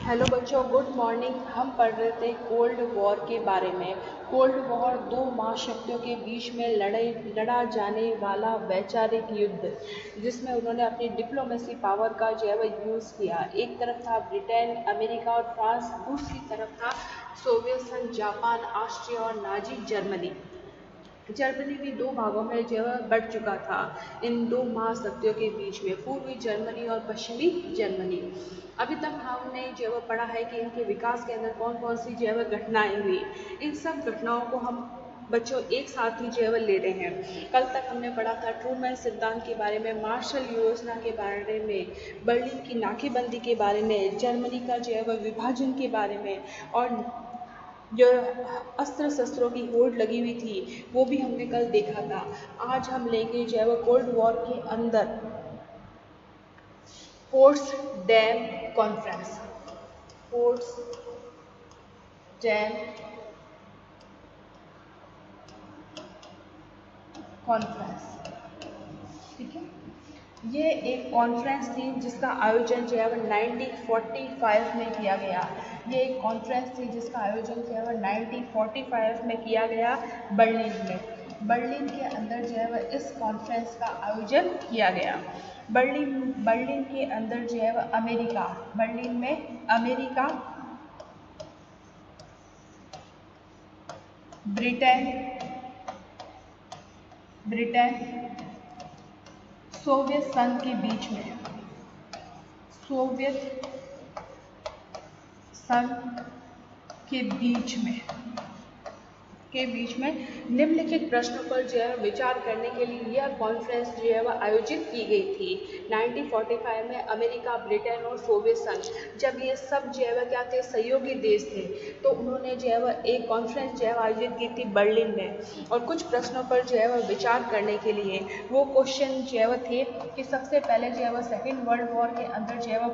Hello बच्चों, good morning. हम पढ़ रहे थे कोल्ड वॉर के बारे में। कोल्ड वॉर दो महाशक्तियों के बीच में लड़ा जाने वाला वैचारिक युद्ध, जिसमें उन्होंने अपनी डिप्लोमेसी पावर का जो है वह यूज़ किया। एक तरफ था ब्रिटेन, अमेरिका और फ्रांस, दूसरी तरफ था सोवियत संघ, जापान, ऑस्ट्रिया और नाजी जर्मनी। जर्मनी भी दो भागों में जो है बढ़ चुका था इन दो महाशक्तियों के बीच में, पूर्वी जर्मनी और पश्चिमी जर्मनी। अभी तक हमने जो है पढ़ा है कि इनके विकास के अंदर कौन कौन सी जो है घटनाएं हुई। इन सब घटनाओं को हम बच्चों एक साथ ही जो है ले रहे हैं। कल तक हमने पढ़ा था ट्रूमैन सिद्धांत के बारे में, मार्शल योजना के बारे में, बर्लिन की नाकेबंदी के बारे में, जर्मनी का जो है विभाजन के बारे में, और जो अस्त्र शस्त्रों की होड़ लगी हुई थी वो भी हमने कल देखा था। आज हम लेंगे जो है वो कोल्ड वॉर के अंदर ports dam conference. Ports dam conference, ठीक है। ये एक कॉन्फ्रेंस थी जिसका आयोजन जो है वो 1945 में किया गया। ये एक कॉन्फ्रेंस थी जिसका आयोजन जो है वो 1945 में किया गया बर्लिन में। बर्लिन के अंदर जो है वो इस कॉन्फ्रेंस का आयोजन किया गया। बर्लिन के अंदर जो है वो अमेरिका, बर्लिन में अमेरिका, ब्रिटेन सोवियत संघ के बीच में, सोवियत संघ के बीच में निम्नलिखित प्रश्नों पर जो है विचार करने के लिए यह कॉन्फ्रेंस जो है वह आयोजित की गई थी 1945 में। अमेरिका, ब्रिटेन और सोवियत संघ, जब ये सब जो है वह क्या थे, सहयोगी देश थे, तो उन्होंने जो है वह एक कॉन्फ्रेंस जो है आयोजित की थी बर्लिन में। और कुछ प्रश्नों पर जो है वह विचार करने के लिए वो क्वेश्चन जो है वह थे कि सबसे पहले जो है वह सेकेंड वर्ल्ड वॉर के अंदर जो है वह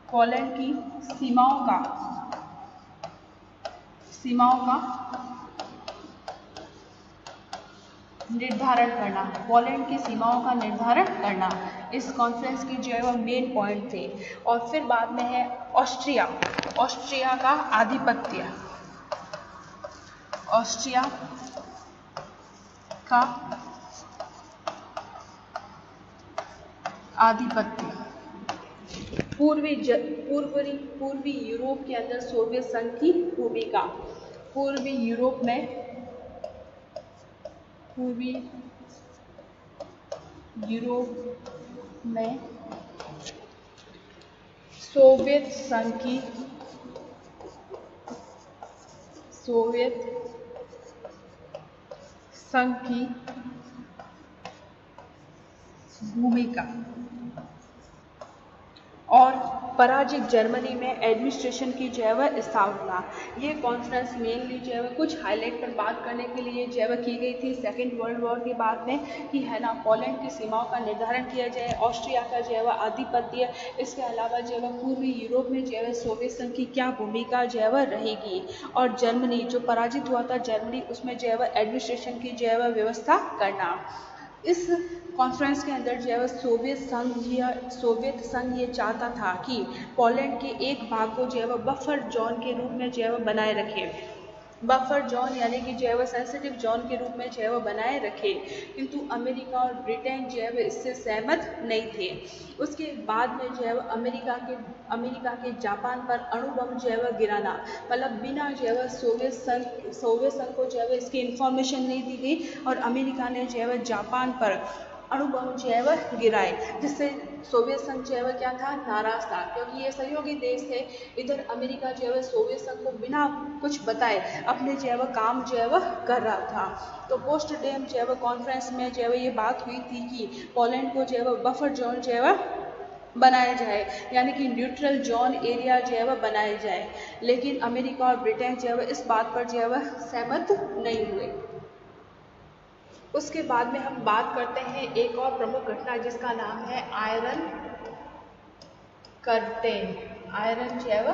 पोलैंड की सीमाओं का निर्धारण करना, पोलैंड की सीमाओं का निर्धारण करना, इस कॉन्फ्रेंस की जो है वो मेन पॉइंट थे। और फिर बाद में है ऑस्ट्रिया का आधिपत्य, ऑस्ट्रिया का आधिपत्य, पूर्वी यूरोप के अंदर सोवियत संघ की भूमिका, पूर्वी यूरोप में सोवियत संघ की भूमिका, और पराजित जर्मनी में एडमिनिस्ट्रेशन की जो है वह स्थापना। ये कॉन्फ्रेंस मेनली जो है वह कुछ हाईलाइट पर बात करने के लिए जो है वह की गई थी सेकेंड वर्ल्ड वॉर के बाद में, कि है ना, पोलैंड की सीमाओं का निर्धारण किया जाए, ऑस्ट्रिया का जो है वह आधिपत्य, इसके अलावा जो है वह पूर्वी यूरोप में जो है सोवियत संघ की क्या भूमिका जो है वह रहेगी, और जर्मनी जो पराजित हुआ था जर्मनी, उसमें जो है वह एडमिनिस्ट्रेशन की जो है वह व्यवस्था करना। इस कॉन्फ्रेंस के अंदर जो है सोवियत संघ ये चाहता था कि पोलैंड के एक भाग को जो है वह बफर जोन के रूप में जो है वह बनाए रखे, बफर जोन यानी कि जो है वह सेंसिटिव जोन के रूप में जो है वह बनाए रखे। किंतु अमेरिका और ब्रिटेन जो है वह इससे सहमत नहीं थे। उसके बाद में जो है वह अमेरिका के जापान पर अणु बम जो है वह गिराना, मतलब बिना जो है वह सोवियत संघ को जो है वह इसकी इंफॉर्मेशन नहीं दी गई, और अमेरिका ने जो है वह जापान पर अणु बम जो है वह गिराए, जिससे सोवियत संघ जो है वह क्या था, नाराज था, क्योंकि ये सहयोगी देश थे। इधर अमेरिका जो है वह सोवियत संघ को बिना कुछ बताए अपने जो है वह काम जो है वह कर रहा था। तो पोस्टडेम जो है वह कॉन्फ्रेंस में जो है वह ये बात हुई थी कि पोलैंड को जो है वह बफर जोन जो है वह बनाया जाए, यानी कि न्यूट्रल जोन एरिया जो है वह बनाया जाए। लेकिन अमेरिका और ब्रिटेन जो है वह इस बात पर जो है वह सहमत नहीं हुए। उसके बाद में हम बात करते हैं एक और प्रमुख घटना जिसका नाम है आयरन कर्टेन, आयरन जो है वह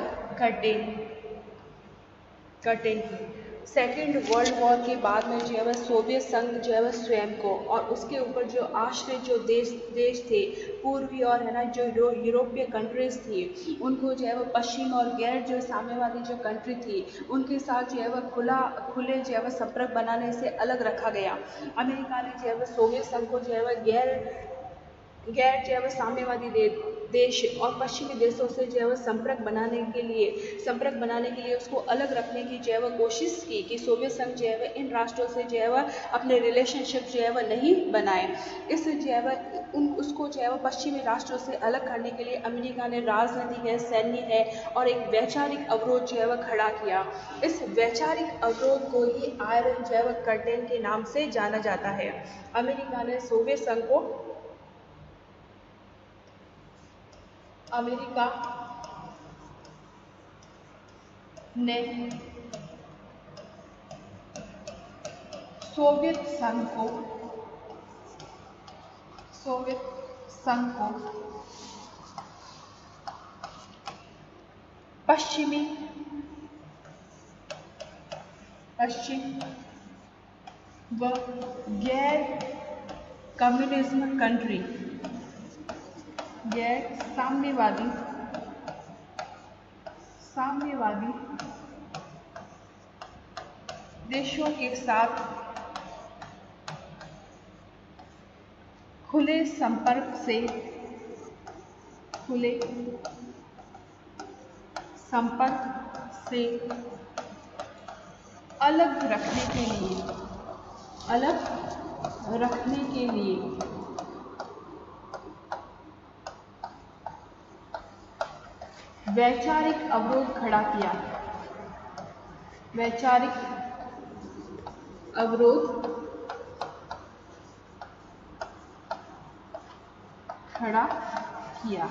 कर्टेन की। सेकेंड वर्ल्ड वॉर के बाद में जो है वह सोवियत संघ जो है वह स्वयं को और उसके ऊपर जो आश्रित जो देश थे पूर्वी और है ना जो यूरोपीय कंट्रीज थी उनको जो है वह पश्चिम और गैर जो साम्यवादी जो कंट्री थी उनके साथ जो है वह खुले जो है वह संपर्क बनाने से अलग रखा गया। अमेरिका ने जो है वह सोवियत संघ को जो है वह गैर जो है वह साम्यवादी देश और पश्चिमी देशों से जो है वह संपर्क बनाने के लिए उसको अलग रखने की जो है वह कोशिश की कि सोवियत संघ जो है वह इन राष्ट्रों से जो है वह अपने रिलेशनशिप जो है वह नहीं बनाए। इस जो है वह उसको जो है वह पश्चिमी राष्ट्रों से अलग करने के लिए अमेरिका ने राजनीतिक है, सैन्य है और एक वैचारिक अवरोध जो है वह खड़ा किया। इस वैचारिक अवरोध को ही आयरन जो है वह कर्टेन के नाम से जाना जाता है। अमेरिका ने सोवियत संघ को अमेरिका ने सोवियत संघ को पश्चिम व गैर कम्युनिज्म कंट्री गैर साम्यवादी देशों के साथ खुले संपर्क से अलग रखने के लिए वैचारिक अवरोध खड़ा किया।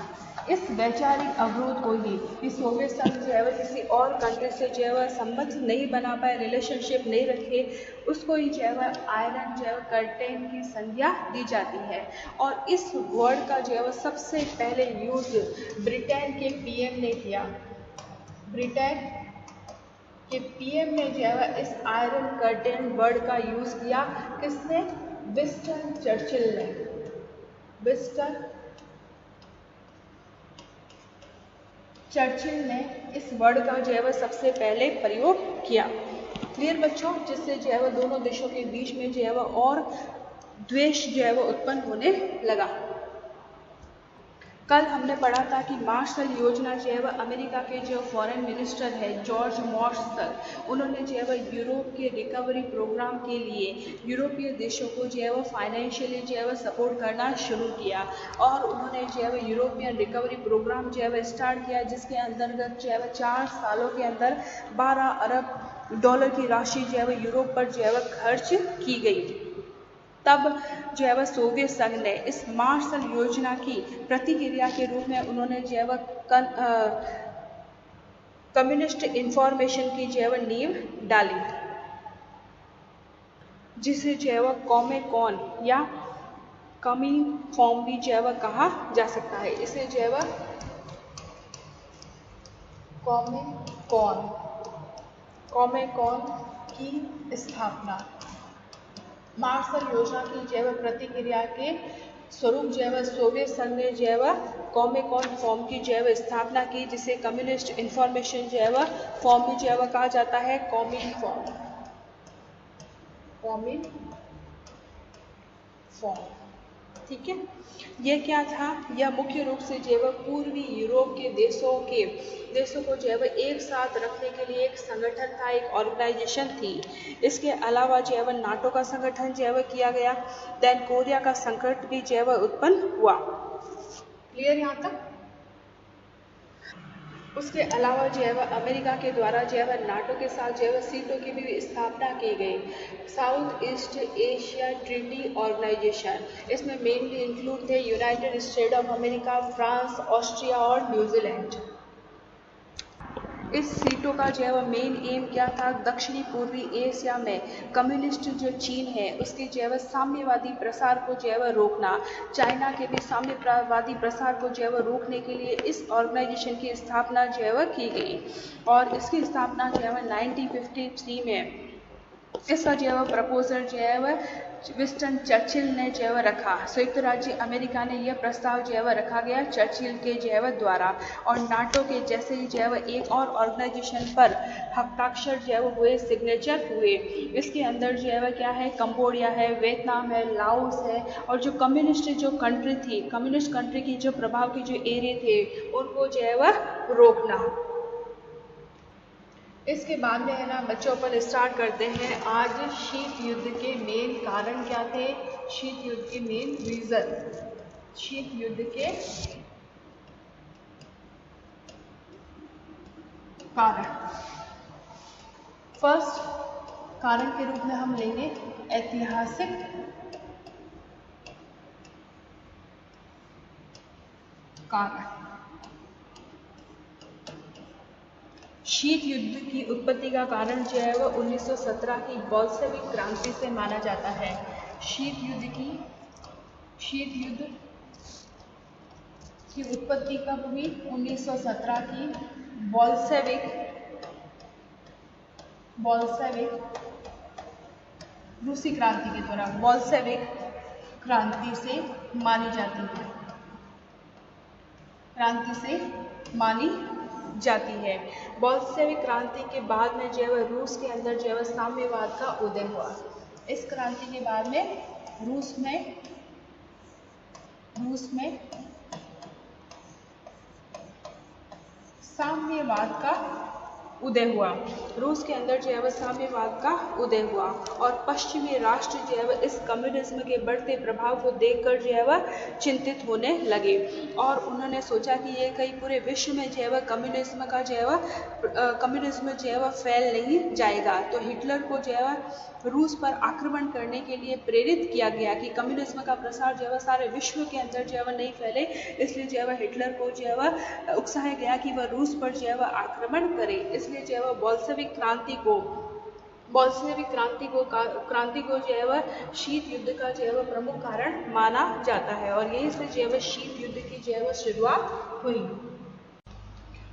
इस वैचारिक अवरोध को ही कि सोवियत संघ जो है वह किसी और कंट्री से जो है वह संबंध नहीं बना पाए, रिलेशनशिप नहीं रखे, उसको ही जो है वह आयरन जो है वह कर्टेन की संज्ञा दी जाती है। और इस वर्ड का जो है वह सबसे पहले यूज ब्रिटेन के पीएम ने किया। ब्रिटेन के पीएम ने जो है वह इस आयरन कर्टेन वर्ड का यूज किया। किसने? विंस्टन चर्चिल ने इस वर्ड का जो है वह सबसे पहले प्रयोग किया। क्लियर बच्चों? जिससे जो है वह दोनों देशों के बीच में जो है वह और द्वेष जो है वह उत्पन्न होने लगा। कल हमने पढ़ा था कि मार्शल योजना जो है वह अमेरिका के जो फॉरेन मिनिस्टर है जॉर्ज मार्शल, उन्होंने जो है वह यूरोप के रिकवरी प्रोग्राम के लिए यूरोपीय देशों को जो है वह फाइनेंशियली जो है वह सपोर्ट करना शुरू किया और उन्होंने जो है वह यूरोपियन रिकवरी प्रोग्राम जो है वह स्टार्ट किया, जिसके अंतर्गत जो है वह 4 सालों के अंदर 12 अरब डॉलर की राशि जो है वह यूरोप पर जो है वह खर्च की गई। तब जो है वह सोवियत संघ ने इस मार्शल योजना की प्रतिक्रिया के रूप में उन्होंने जो है वह कम्युनिस्ट इंफॉर्मेशन की जो है वह नींव डाली, जिसे जो है वह कॉमेकॉन या कमिनफॉर्म भी जो है वह कहा जा सकता है। इसे जो है वह कॉमेकॉन की स्थापना मार्शल योजना की जो है वह प्रतिक्रिया के स्वरूप जो है वह सोवियत संघ ने जो है वह कॉमेकॉन फॉर्म की जो है वह स्थापना की, जिसे कम्युनिस्ट इंफॉर्मेशन जो है वह फॉर्म भी जो है वह कहा जाता है कॉमिनफॉर्म। ठीक है, यह क्या था? यह मुख्य रूप से जो है वह पूर्वी यूरोप के देशों को जो है वह एक साथ रखने के लिए एक संगठन था, एक ऑर्गेनाइजेशन थी। इसके अलावा जो है वह नाटो का संगठन जो है वह किया गया। देन कोरिया का संकट भी जो है वह उत्पन्न हुआ। क्लियर यहाँ तक? उसके अलावा जो है वह अमेरिका के द्वारा जो है वह नाटो के साथ जो है वह सीटों की भी स्थापना की गई, South East Asia Treaty Organization. इसमें मेनली इंक्लूड थे United State of America, France, Austria और न्यूजीलैंड। इस सीटों का जो है वह मेन एम क्या था, दक्षिणी पूर्वी एशिया में कम्युनिस्ट जो चीन है उसके जो है वह साम्यवादी प्रसार को जो है वह रोकना, चाइना के भी साम्यवादी प्रसार को जो है वह रोकने के लिए इस ऑर्गेनाइजेशन की स्थापना जो है वह की गई। और इसकी स्थापना जो है वह 1953 में इसका जो है वह प्रपोजल जो है वह विंस्टन चर्चिल ने जो है वह रखा। संयुक्त राज्य अमेरिका ने यह प्रस्ताव जो है वह रखा गया चर्चिल के जो है वह द्वारा। और नाटो के जैसे ही जो है वह एक और ऑर्गेनाइजेशन पर हस्ताक्षर जो है वो हुए, सिग्नेचर हुए। इसके अंदर जो है वह क्या है, कंबोडिया है, वियतनाम है, लाओस है, और जो कम्युनिस्ट जो कंट्री थी, कम्युनिस्ट कंट्री की जो प्रभाव के जो एरिया थे उनको जो है वह रोकना। इसके बाद में है ना बच्चों पर स्टार्ट करते हैं आज शीत युद्ध के मेन कारण क्या थे, शीत युद्ध के मेन रीजन, शीत युद्ध के कारण। फर्स्ट कारण के रूप में हम लेंगे ऐतिहासिक कारण। शीत युद्ध की उत्पत्ति का कारण जो है वह 1917 की बोल्शेविक क्रांति से माना जाता है। शीत युद्ध की उत्पत्ति कब हुई, 1917 की बोल्शेविक रूसी क्रांति के दौरान, बोल्शेविक क्रांति से मानी जाती है, क्रांति से मानी जाती है। बोल्शेविक क्रांति के बाद में जो है वह रूस के अंदर जो है वह साम्यवाद का उदय हुआ। इस क्रांति के बाद में रूस में साम्यवाद का उदय हुआ। रूस के अंदर जो है वह साम्यवाद का उदय हुआ और पश्चिमी राष्ट्र जो है वह इस कम्युनिज्म के बढ़ते प्रभाव को देखकर जो है वह चिंतित होने लगे और उन्होंने सोचा कि ये कहीं पूरे विश्व में जो है वह कम्युनिज्म जो है वह फैल नहीं जाएगा। तो हिटलर को जो है वह रूस पर आक्रमण करने के लिए प्रेरित किया गया कि कम्युनिज्म का प्रसार जो है वह सारे विश्व के अंदर जो है वह नहीं फैले, इसलिए जो है वह हिटलर को जो है वह उकसाया गया कि वह रूस पर जो है वह आक्रमण करे। इसलिए जो है वह बोल्शेविक क्रांति को जो है वह शीत युद्ध का जो है वह प्रमुख कारण माना जाता है और यही से जो है वह शीत युद्ध की जो है वह शुरुआत हुई।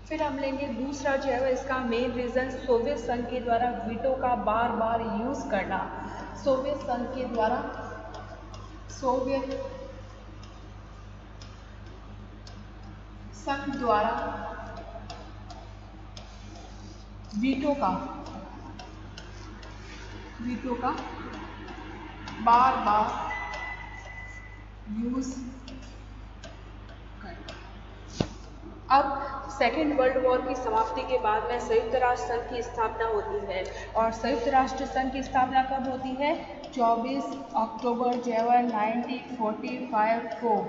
फिर हम लेंगे दूसरा जो है वह इसका मेन रीजन सोवियत संघ के द्वारा वीटो का बार बार यूज करना। सोवियत संघ के द्वारा वीटो का बार बार यूज करना। अब सेकेंड वर्ल्ड वॉर की समाप्ति के बाद में संयुक्त राष्ट्र संघ की स्थापना होती है और संयुक्त राष्ट्र संघ की स्थापना कब होती है, 24 अक्टूबर 1945 को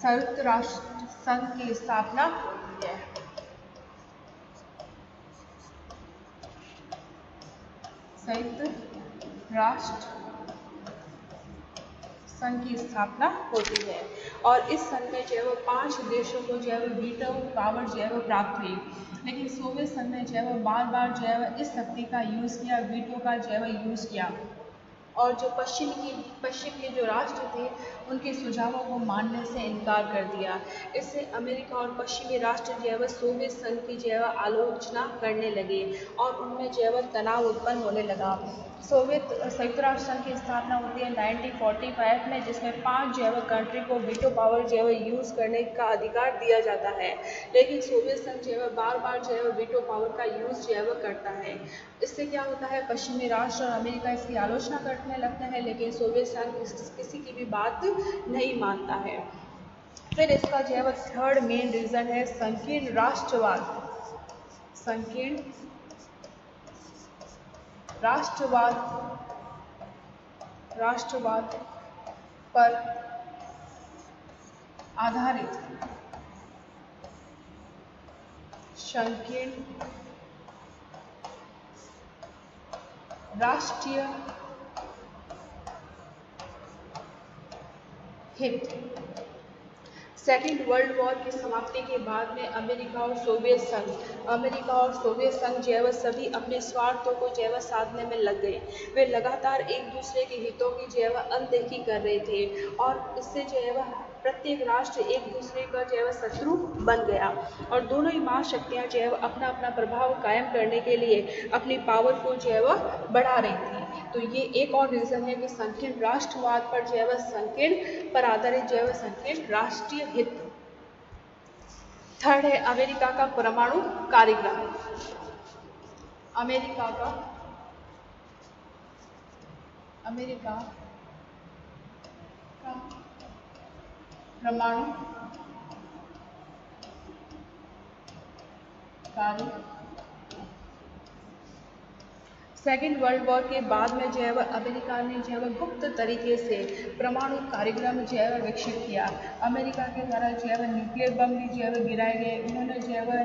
संयुक्त राष्ट्र संघ की स्थापना होती है। संयुक्त राष्ट्र संघ की स्थापना होती है और इस संघ में जो है वो 5 देशों को जो है वो वीटो पावर जो है वो प्राप्त हुई। लेकिन सोवियत संघ ने जो है वो बार बार जो है वो इस शक्ति का यूज़ किया, वीटो का जो है वो यूज़ किया और जो पश्चिम के जो राष्ट्र थे उनके सुझावों को मानने से इनकार कर दिया। इससे अमेरिका और पश्चिमी राष्ट्र जो है वह सोवियत संघ की जो है वह आलोचना करने लगे और उनमें जो है वह तनाव उत्पन्न होने लगा। संयुक्त राष्ट्र संघ की स्थापना होती है 1945 में, जिसमें 5 जो है वह कंट्री को वीटो पावर जो है वह यूज़ करने का अधिकार दिया जाता है। लेकिन सोवियत संघ जो है वह बार बार जो है वह वीटो पावर का यूज़ जो है वह करता है। इससे क्या होता है, पश्चिमी राष्ट्र और अमेरिका इसकी आलोचना करने लगते हैं, लेकिन सोवियत संघ किसी की भी बात नहीं मानता है। फिर इसका जो है वह थर्ड मेन रीज़न है संकीर्ण राष्ट्रवाद पर आधारित संकीर्ण राष्ट्रीय हित। सेकेंड वर्ल्ड वॉर की समाप्ति के बाद में अमेरिका और सोवियत संघ जो है वह सभी अपने स्वार्थों को जो है वह साधने में लग गए। वे लगातार एक दूसरे के हितों की जो है वह अनदेखी कर रहे थे और इससे जो है वह प्रत्येक राष्ट्र एक दूसरे का जो है वह शत्रु बन गया और दोनों ही महाशक्तियाँ जो है वह अपना अपना प्रभाव कायम करने के लिए अपनी पावर को जो है वह बढ़ा रही थी। तो ये एक और रीज़न है कि संकीर्ण राष्ट्रवाद पर जो है वह संकीर्ण पर आधारित जो है वह संकीर्ण राष्ट्रीय हित। थर्ड है अमेरिका का परमाणु कार्यक्रम। अमेरिका का परमाणु कार्यक्रम। सेकेंड वर्ल्ड वॉर के बाद में जो है वह अमेरिका ने जो है वह गुप्त तरीके से परमाणु कार्यक्रम जो है वह विकसित किया। अमेरिका के द्वारा जो है वह न्यूक्लियर बम भी जो है वह गिराए गए। उन्होंने जो है वह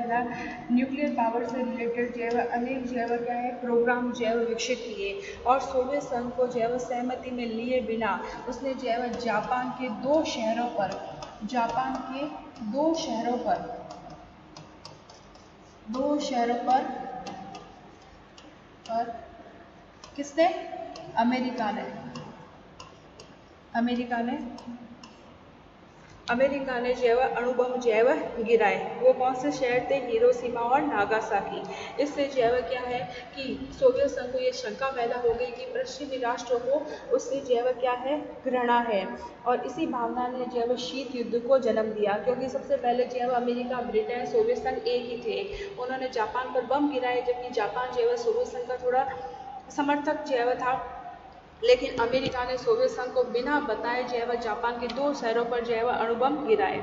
न्यूक्लियर पावर से रिलेटेड जो है वह अनेक जो है वह क्या है प्रोग्राम जो है वह विकसित किए और सोवियत संघ को जो है वह सहमति में लिए बिना उसने जो है वह जापान के दो शहरों पर किसने अमेरिका ने जो है वह अणुबम जो है वह गिराए। वो कौन से शहर थे? हिरोशिमा और नागासाकी। इससे जो है वह क्या है कि सोवियत संघ को ये शंका पैदा हो गई कि पश्चिमी राष्ट्रों को उससे जो है वह क्या है घृणा है और इसी भावना ने जो है वह शीत युद्ध को जन्म दिया क्योंकि सबसे पहले जो है वह अमेरिका, ब्रिटेन, सोवियत संघ एक ही थे। उन्होंने जापान पर बम गिराए जबकि जापान जो है वह सोवियत संघ का थोड़ा समर्थक जो है वह था, लेकिन अमेरिका ने सोवियत संघ को बिना बताए जो है वह जापान के दो शहरों पर जो है वह अणुबम गिराए।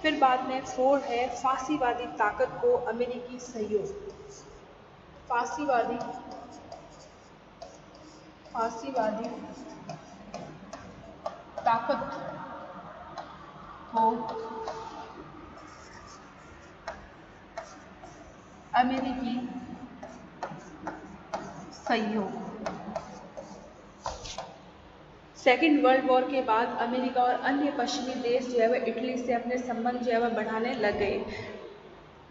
फिर बाद में फोर्थ है फांसीवादी ताकत को अमेरिकी सहयोग। फांसीवादी ताकत को अमेरिकी सहयोग। सेकेंड वर्ल्ड वॉर के बाद अमेरिका और अन्य पश्चिमी देश जो है वह इटली से अपने संबंध जो है वह बढ़ाने लग गए।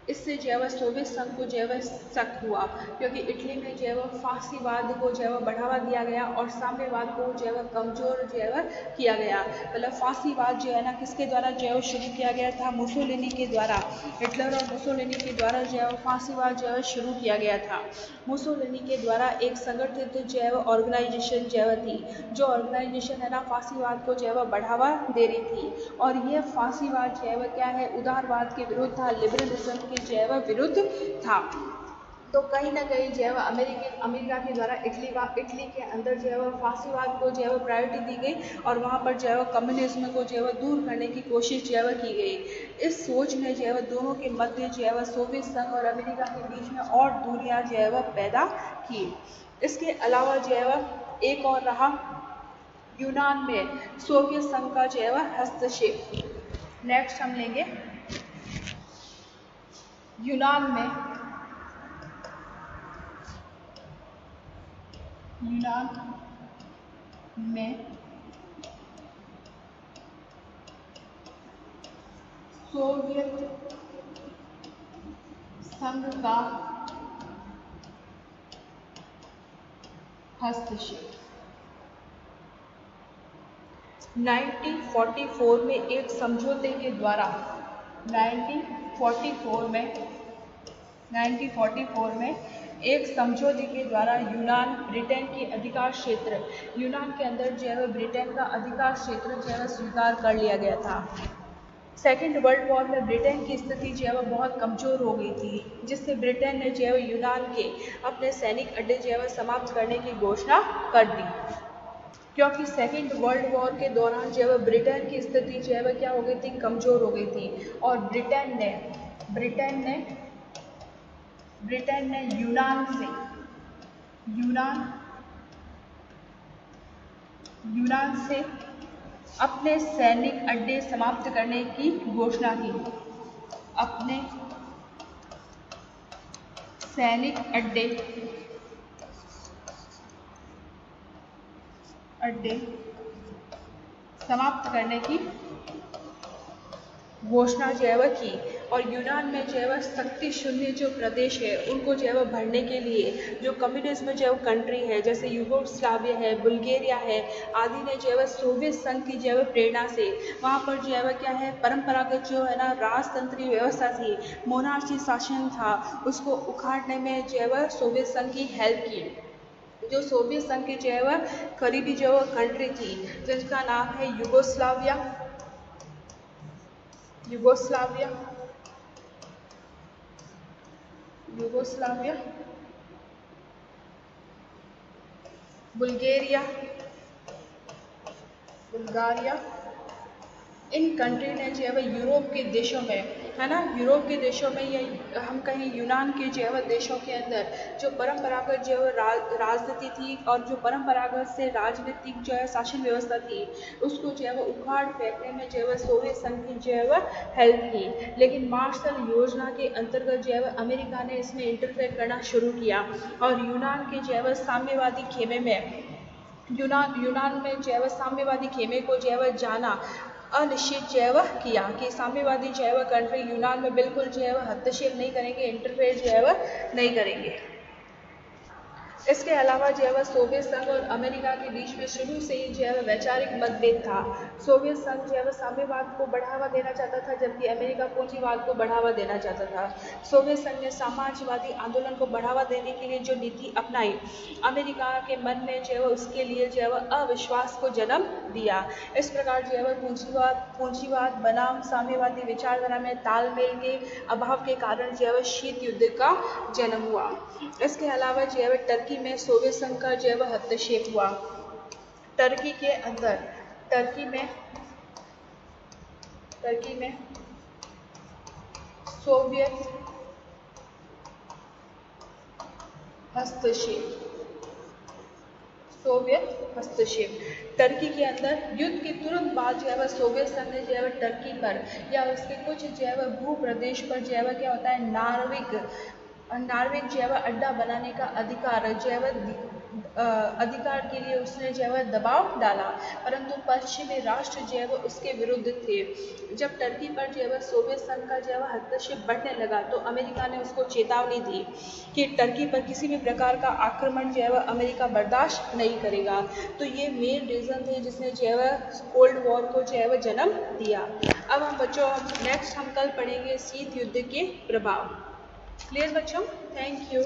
इससे जो है वह सोवियत संघ को जो है वह शक हुआ क्योंकि इटली में जो है वह फांसीवाद को जो है वह बढ़ावा दिया गया और साम्यवाद को जो है वह कमजोर जो है वह किया गया। मतलब फांसीवाद जो है ना किसके द्वारा जो है वो शुरू किया गया था? मुसोलिनी के द्वारा। हिटलर और मुसोलिनी के द्वारा जो है वो फांसीवाद जो है वह शुरू किया गया था। मुसोलिनी के द्वारा एक संगठित जो है वह ऑर्गेनाइजेशन जो है थी, जो ऑर्गेनाइजेशन है ना फांसीवाद को जो है वह बढ़ावा दे रही थी और यह फांसीवाद जो है वह क्या है उदारवाद के विरुद्ध था, लिबरलिज्म के जो है वह विरुद्ध था। तो कहीं ना कहीं जो है वह अमेरिका के द्वारा इटली के अंदर जो है वह फांसीवाद को जो है वह प्रायोरिटी दी गई और वहाँ पर जो है वह कम्युनिज्म को जो है वह दूर करने की कोशिश जो है वह की गई। इस सोच ने जो है वह दोनों के मध्य जो है वह सोवियत संघ और अमेरिका के बीच में और दूरियां जो है वह पैदा की। इसके अलावा जो है वह एक और रहा यूनान में सोवियत संघ का जो है वह हस्तक्षेप। नेक्स्ट हम लेंगे यूनान में सोवियत संघ का हस्तक्षेप। 1944 में एक समझौते के द्वारा 1944 में एक समझौते के द्वारा यूनान ब्रिटेन के अधिकार क्षेत्र यूनान के अंदर जो है वह ब्रिटेन का अधिकार क्षेत्र जो है वह स्वीकार कर लिया गया था। सेकेंड वर्ल्ड वॉर में ब्रिटेन की स्थिति जो है वह बहुत कमज़ोर हो गई थी जिससे ब्रिटेन ने जो है वह यूनान के अपने सैनिक अड्डे जो है वह समाप्त करने की घोषणा कर दी क्योंकि सेकेंड वर्ल्ड वॉर के दौरान जो है वह ब्रिटेन की स्थिति जो है वह क्या हो गई थी? कमज़ोर हो गई थी और ब्रिटेन ने यूनान से अपने सैनिक अड्डे समाप्त करने की घोषणा की। अपने सैनिक अड्डे समाप्त करने की घोषणा जो है वह की। और यूनान में जो है वह शक्ति शून्य जो प्रदेश है उनको जो है वह भरने के लिए जो कम्युनिज्म जो है कंट्री है जैसे यूगोस्लाविया है, बुल्गारिया है आदि ने जो है वह सोवियत संघ की जो है वह प्रेरणा से वहाँ पर जो है वह क्या है परंपरागत जो है ना राजतंत्रीय व्यवस्था थी, मोनार्ची शासन था, उसको उखाड़ने में जो है वह सोवियत संघ की हेल्प की। जो सोवियत संघ की जो है वह करीबी जो कंट्री थी जिसका नाम है Yugoslavia, Yugoslavia, Yugoslavia, Bulgaria, Bulgaria, in country ने जो है वह यूरोप के देशों में है ना, यूरोप के देशों में या हम कहें यूनान के जो है वह देशों के अंदर जो परंपरागत जो है राजनीति थी और जो परंपरागत से राजनीतिक जो है शासन व्यवस्था थी उसको जो है वह उखाड़ फेंकने में जो है वह सोवियत संघ की जो है वह हेल्प की। लेकिन मार्शल योजना के अंतर्गत जो है वह अमेरिका ने इसमें इंटरफेयर करना शुरू किया और यूनान के जो है वह साम्यवादी खेमे में यूनान में जो है वह साम्यवादी खेमे को जो है वह जाना अनिश्चित जो है वह किया कि साम्यवादी जो है वह कंट्री यूनान में बिल्कुल जो है वह हस्तक्षेप नहीं करेंगे, इंटरफेयर जो है वह नहीं करेंगे। इसके अलावा जो है वह सोवियत संघ और अमेरिका के बीच में शुरू से ही जो है वह वैचारिक मतभेद था। सोवियत संघ जो है वह साम्यवाद को बढ़ावा देना चाहता था जबकि अमेरिका पूंजीवाद को बढ़ावा देना चाहता था। सोवियत संघ ने समाजवादी आंदोलन को बढ़ावा देने के लिए जो नीति अपनाई अमेरिका के मन में जो है वह उसके लिए जो है वह अविश्वास को जन्म दिया। इस प्रकार जो है वह पूंजीवाद बनाम साम्यवादी विचारधारा में तालमेल के अभाव के कारण जो है वह शीत युद्ध का जन्म हुआ। इसके अलावा जो है वह टर्की में सोवियत संघ का जो है वह हस्तक्षेप हुआ। टर्की के अंदर टर्की में सोवियत हस्तक्षेप टर्की के अंदर युद्ध के तुरंत बाद जो है वह सोवियत संघ ने जो है वह टर्की पर या उसके कुछ जो है वह भू प्रदेश पर जो है वह क्या होता है नार्विक जो है वह अड्डा बनाने का अधिकार जो है वह अधिकार के लिए उसने जो है वह दबाव डाला, परंतु पश्चिमी राष्ट्र जो है वह उसके विरुद्ध थे। जब टर्की पर जो है वह सोवियत संघ का जो है वह हस्तक्षेप बढ़ने लगा तो अमेरिका ने उसको चेतावनी दी कि टर्की पर किसी भी प्रकार का आक्रमण जो है वह अमेरिका बर्दाश्त नहीं करेगा। तो ये मेन रीज़न थे जिसने जो है वह कोल्ड वॉर को जो है वह जन्म दिया। अब हम बच्चों नेक्स्ट हम कल पढ़ेंगे शीत युद्ध के प्रभाव। क्लियर बच्चों? Thank you.